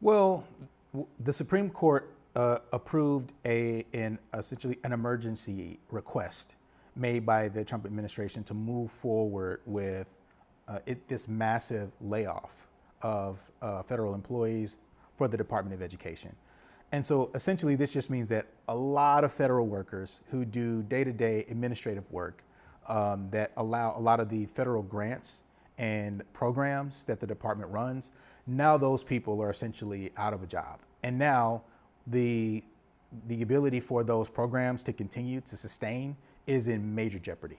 Well, the Supreme Court approved essentially an emergency request made by the Trump administration to move forward with this massive layoff of federal employees for the Department of Education. And so essentially this just means that a lot of federal workers who do day-to-day administrative work that allow a lot of the federal grants and programs that the department runs, now those people are essentially out of a job. And now the ability for those programs to continue to sustain is in major jeopardy.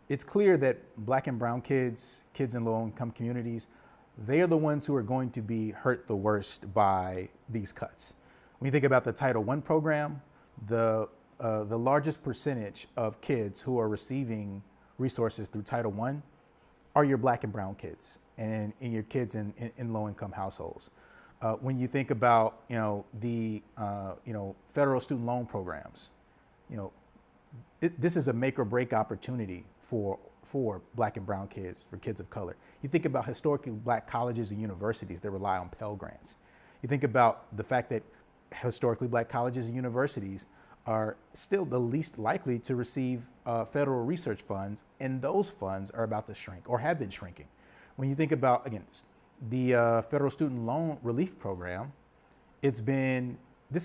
It's clear that Black and brown kids in low-income communities, they are the ones who are going to be hurt the worst by these cuts. When you think about the Title I program, the largest percentage of kids who are receiving resources through Title I are your Black and brown kids and your kids in low-income households. When you think about the federal student loan programs, this is a make or break opportunity for Black and brown kids, for kids of color. You think about historically Black colleges and universities that rely on Pell Grants. You think about the fact that historically Black colleges and universities are still the least likely to receive federal research funds, and those funds are about to shrink or have been shrinking. When you think about, again, the federal student loan relief program, this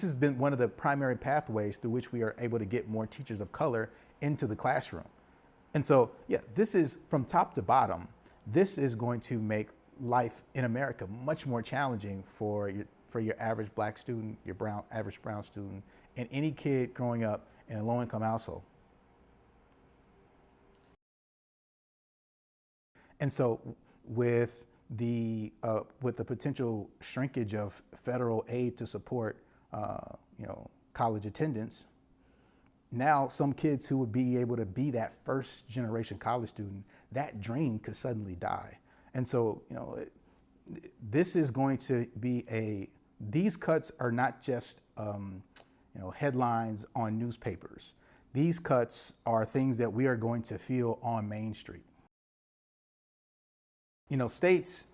has been one of the primary pathways through which we are able to get more teachers of color into the classroom. And so, yeah, this is from top to bottom, this is going to make life in America much more challenging for your average Black student, your average brown student, and any kid growing up in a low-income household. And so with the potential shrinkage of federal aid to support college attendance, now some kids who would be able to be that first generation college student, that dream could suddenly die. And so, this is going to be these cuts are not just headlines on newspapers. These cuts are things that we are going to feel on Main Street. States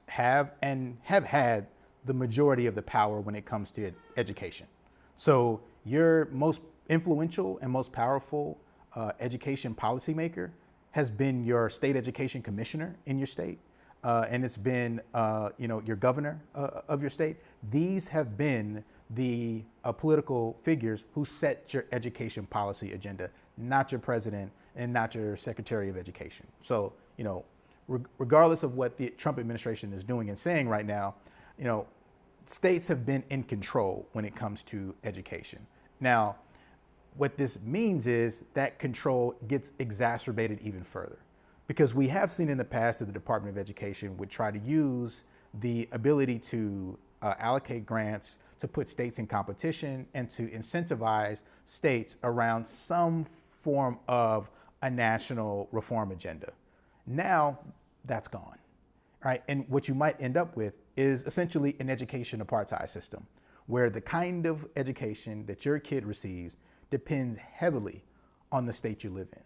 have had the majority of the power when it comes to education. So your most influential and most powerful education policymaker has been your state education commissioner in your state, and it's been your governor of your state. These have been the political figures who set your education policy agenda, not your president and not your secretary of education. So regardless of what the Trump administration is doing and saying right now, states have been in control when it comes to education. Now, what this means is that control gets exacerbated even further, because we have seen in the past that the Department of Education would try to use the ability to allocate grants to put states in competition and to incentivize states around some form of a national reform agenda. Now that's gone, right? And what you might end up with is essentially an education apartheid system, where the kind of education that your kid receives depends heavily on the state you live in.